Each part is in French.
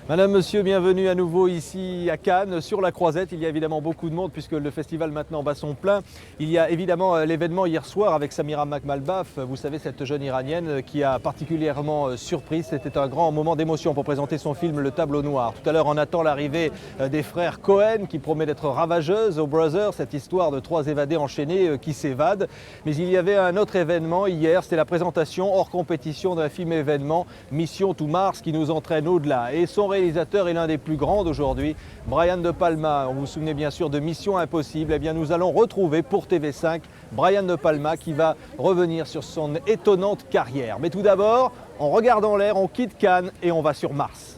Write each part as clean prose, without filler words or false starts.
Madame, monsieur, bienvenue à nouveau ici à Cannes, sur la Croisette. Il y a évidemment beaucoup de monde puisque le festival maintenant bat son plein. Il y a évidemment l'événement hier soir avec Samira Makhmalbaf, vous savez, cette jeune Iranienne qui a particulièrement surpris. C'était un grand moment d'émotion pour présenter son film Le Tableau Noir. Tout à l'heure, on attend l'arrivée des frères Cohen qui promet d'être ravageuse au Brothers, cette histoire de trois évadés enchaînés qui s'évadent. Mais il y avait un autre événement hier, c'était la présentation hors compétition d'un film événement, Mission to Mars, qui nous entraîne au-delà. Et son réalisateur est l'un des plus grands d'aujourd'hui, Brian De Palma. Vous vous souvenez bien sûr de Mission Impossible. Eh bien, nous allons retrouver pour TV5 Brian De Palma qui va revenir sur son étonnante carrière. Mais tout d'abord, on regarde en l'air, on quitte Cannes et on va sur Mars.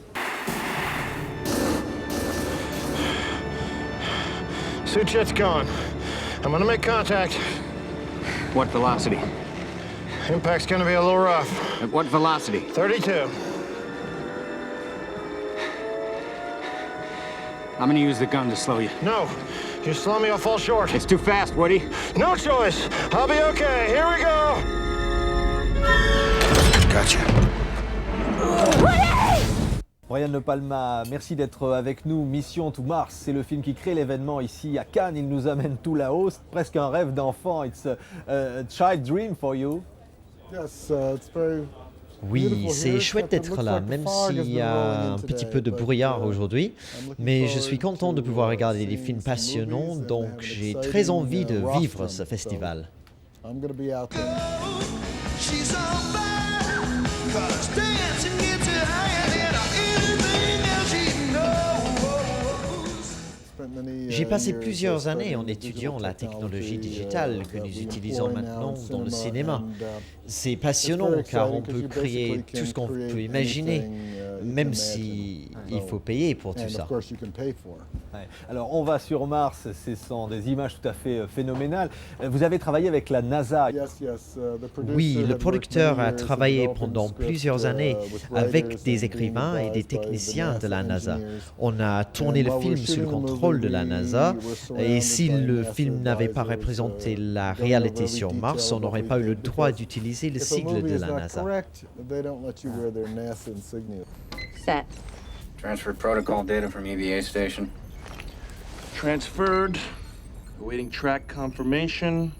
Suit jet's gone. I'm gonna make contact. What velocity? Impact's gonna be a little rough. At what velocity? 32. I'm gonna use the gun to slow you. No. You slow me, I'll fall short. It's too fast, Woody. No choice. I'll be okay. Here we go. Gotcha. Brian De Palma, merci d'être avec nous. Mission to Mars, c'est le film qui crée l'événement ici à Cannes. Il nous amène tout là-haut. C'est presque un rêve d'enfant. It's a child dream for you. Yes, it's very. Oui, c'est chouette d'être là, même s'il y a un petit peu de brouillard aujourd'hui. Mais je suis content de pouvoir regarder des films passionnants, donc j'ai très envie de vivre ce festival. J'ai passé plusieurs années en étudiant la technologie digitale que nous utilisons maintenant dans le cinéma. C'est passionnant car on peut créer tout ce qu'on peut imaginer, même s'il faut payer pour tout ça. Ouais. Alors on va sur Mars, ce sont des images tout à fait phénoménales. Vous avez travaillé avec la NASA. Oui, le producteur a travaillé pendant plusieurs années avec des écrivains et des techniciens de la NASA. On a tourné le film sous le contrôle de la NASA et si le film n'avait pas représenté la réalité sur Mars, on n'aurait pas eu le droit d'utiliser le sigle de la NASA. Set. Transfer protocol data from EVA station. Transferred. Awaiting track confirmation.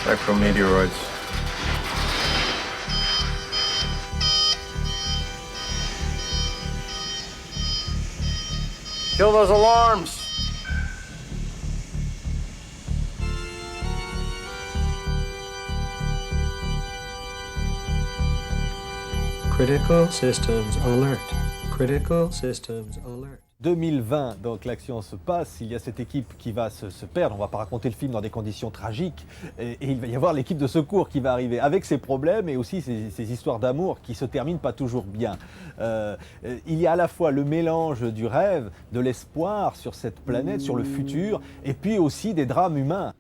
Micrometeoroids. Kill those alarms! Critical systems alert. Critical systems alert. 2020, donc l'action se passe, il y a cette équipe qui va se perdre, on ne va pas raconter le film dans des conditions tragiques, et il va y avoir l'équipe de secours qui va arriver avec ses problèmes et aussi ces histoires d'amour qui se terminent pas toujours bien. Il y a à la fois le mélange du rêve, de l'espoir sur cette planète, sur le futur, et puis aussi des drames humains.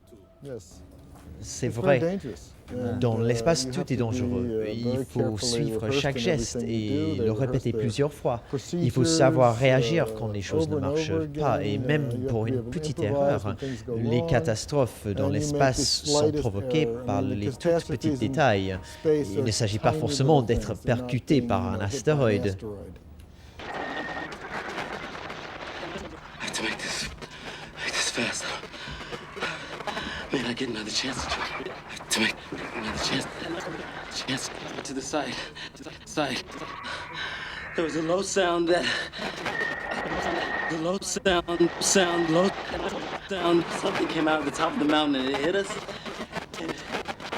C'est vrai. Dans l'espace, tout est dangereux. Il faut suivre chaque geste et le répéter plusieurs fois. Il faut savoir réagir quand les choses ne marchent pas. Et même pour une petite erreur, les catastrophes dans l'espace sont provoquées par les tout petits détails. Il ne s'agit pas forcément d'être percuté par un astéroïde. To the side. There was a low sound that. The low sound. Something came out of the top of the mountain and it hit us. It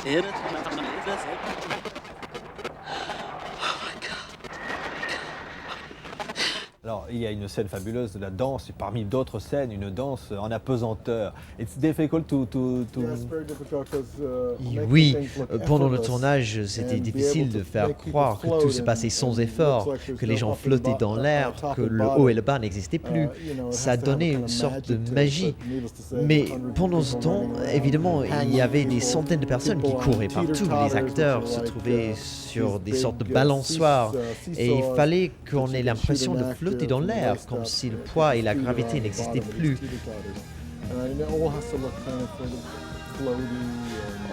hit us. Alors, il y a une scène fabuleuse de la danse, et parmi d'autres scènes, une danse en apesanteur. It's difficult to... Oui, pendant le tournage, c'était difficile de faire croire que tout se passait sans effort, que les gens flottaient dans l'air, que le haut et le bas n'existaient plus. Ça donnait une sorte de magie. Mais pendant ce temps, évidemment, il y avait des centaines de personnes qui couraient partout. Les acteurs se trouvaient sur des sortes de balançoires et il fallait qu'on ait l'impression de flotter dans l'air, comme si le poids et la gravité n'existaient plus.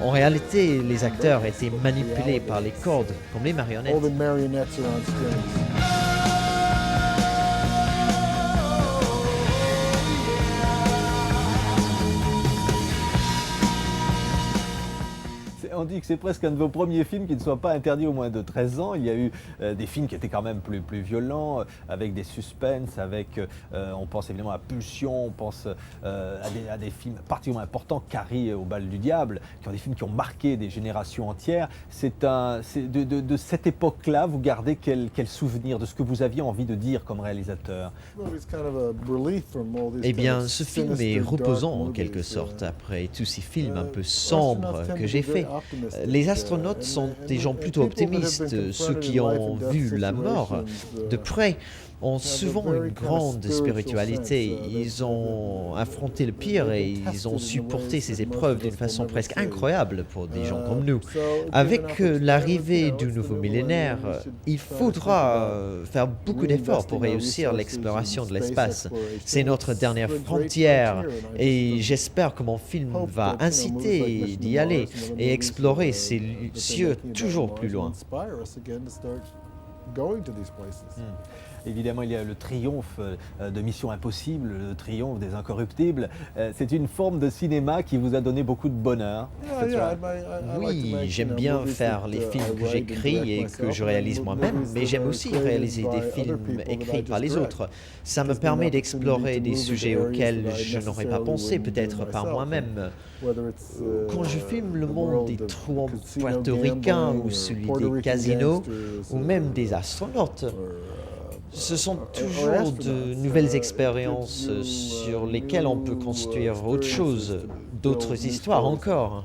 En réalité, les acteurs étaient manipulés par les cordes, comme les marionnettes. All the marionettes are on strings. On dit que c'est presque un de vos premiers films qui ne soit pas interdit aux moins de 13 ans. Il y a eu des films qui étaient quand même plus violents, avec des suspens, on pense évidemment à Pulsion, on pense à des films particulièrement importants, Carrie au bal du diable, qui ont des films qui ont marqué des générations entières. De cette époque-là, vous gardez quel souvenir de ce que vous aviez envie de dire comme réalisateur? Eh bien, ce film est reposant en quelque sorte après tous ces films un peu sombres que j'ai faits. Les astronautes sont des gens plutôt optimistes. Ceux qui ont vu la mort de près ont souvent une grande spiritualité. Ils ont affronté le pire et ils ont supporté ces épreuves d'une façon presque incroyable pour des gens comme nous. Avec l'arrivée du nouveau millénaire, il faudra faire beaucoup d'efforts pour réussir l'exploration de l'espace. C'est notre dernière frontière et j'espère que mon film va inciter d'y aller et explorer ces cieux toujours plus loin. Évidemment, il y a le triomphe de Mission Impossible, le triomphe des Incorruptibles. C'est une forme de cinéma qui vous a donné beaucoup de bonheur. Oui, j'aime bien faire les films que j'écris et que je réalise moi-même, mais j'aime aussi réaliser des films écrits par les autres. Ça me permet d'explorer des sujets auxquels je n'aurais pas pensé, peut-être par moi-même. Quand je filme le monde des truands portoricains ou celui des casinos, ou même des astronautes, ce sont toujours de nouvelles expériences sur lesquelles on peut construire autre chose, d'autres histoires encore.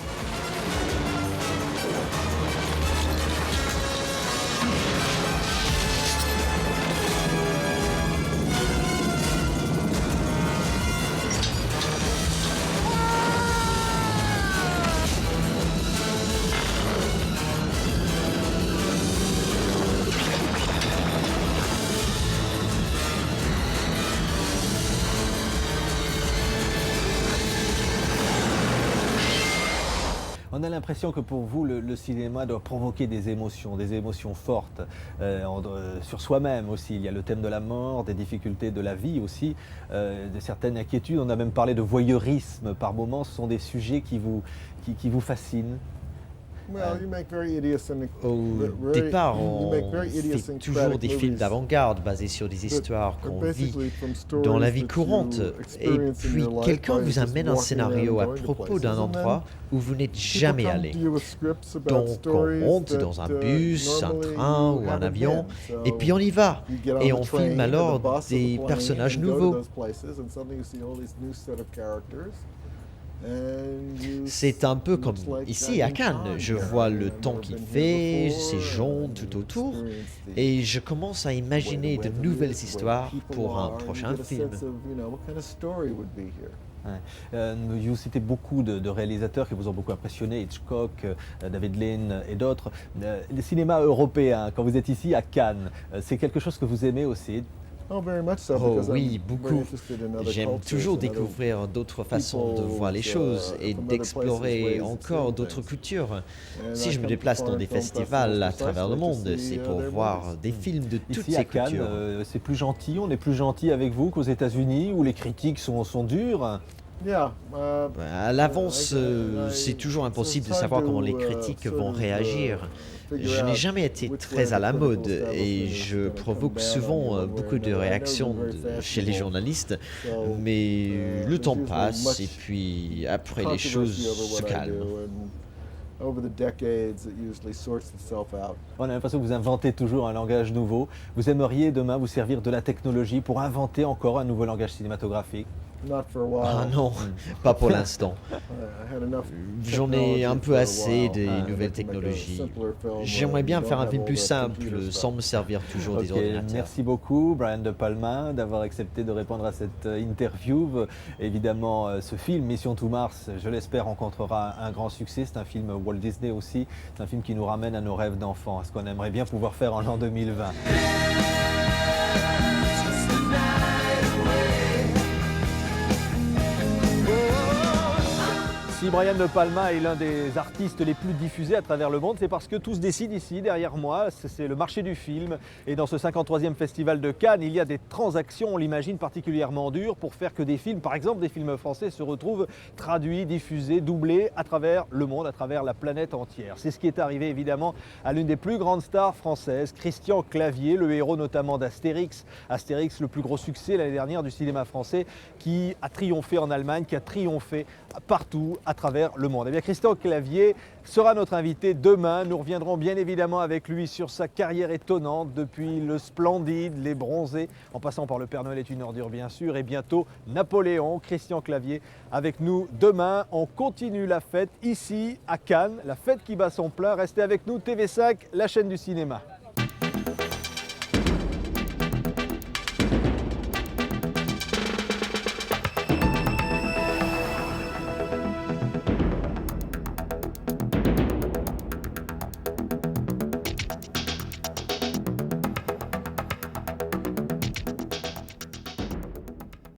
On a l'impression que pour vous, le cinéma doit provoquer des émotions fortes sur soi-même aussi. Il y a le thème de la mort, des difficultés de la vie aussi, de certaines inquiétudes. On a même parlé de voyeurisme par moments. Ce sont des sujets qui vous fascinent. Au départ, on fait toujours des films d'avant-garde basés sur des histoires qu'on vit dans la vie courante. Et puis, quelqu'un vous amène un scénario à propos d'un endroit où vous n'êtes jamais allé. Donc, on monte dans un bus, un train ou un avion, et puis on y va. Et on filme alors des personnages nouveaux. C'est un peu comme ici à Cannes. Je vois le temps qu'il fait, ces gens tout autour, et je commence à imaginer de nouvelles histoires pour un prochain film. Vous citez beaucoup de réalisateurs qui vous ont beaucoup impressionné, Hitchcock, David Lean et d'autres. Le cinéma européen, quand vous êtes ici à Cannes, c'est quelque chose que vous aimez aussi? Oh oui, beaucoup. J'aime toujours découvrir d'autres façons de voir les choses et d'explorer encore d'autres cultures. Si je me déplace dans des festivals à travers le monde, c'est pour voir des films de toutes ces cultures. Ici à Cannes, c'est plus gentil, on est plus gentil avec vous qu'aux États-Unis où les critiques sont dures. À l'avance, c'est toujours impossible de savoir comment les critiques vont réagir. Je n'ai jamais été très à la mode et je provoque souvent beaucoup de réactions chez les journalistes, mais le temps passe et puis après les choses se calment. On a l'impression que vous inventez toujours un langage nouveau. Vous aimeriez demain vous servir de la technologie pour inventer encore un nouveau langage cinématographique? Ah non, pas pour l'instant. J'en ai un peu assez des nouvelles technologies. J'aimerais bien faire un film plus simple, sans me servir toujours des ordinateurs. Merci beaucoup, Brian De Palma, d'avoir accepté de répondre à cette interview. Évidemment, ce film, Mission to Mars, je l'espère, rencontrera un grand succès. C'est un film Walt Disney aussi. C'est un film qui nous ramène à nos rêves d'enfants, à ce qu'on aimerait bien pouvoir faire en l'an 2020. Si Brian De Palma est l'un des artistes les plus diffusés à travers le monde, c'est parce que tout se décide ici, derrière moi. C'est le marché du film. Et dans ce 53e festival de Cannes, il y a des transactions, on l'imagine, particulièrement dures pour faire que des films, par exemple des films français, se retrouvent traduits, diffusés, doublés à travers le monde, à travers la planète entière. C'est ce qui est arrivé évidemment à l'une des plus grandes stars françaises, Christian Clavier, le héros notamment d'Astérix. Astérix, le plus gros succès l'année dernière du cinéma français, qui a triomphé en Allemagne, qui a triomphé partout à travers le monde. Eh bien, Christian Clavier sera notre invité demain. Nous reviendrons bien évidemment avec lui sur sa carrière étonnante, depuis Le Splendide, Les Bronzés, en passant par Le Père Noël est une ordure bien sûr, et bientôt Napoléon. Christian Clavier avec nous demain. On continue la fête ici à Cannes, la fête qui bat son plein. Restez avec nous, TV5, la chaîne du cinéma.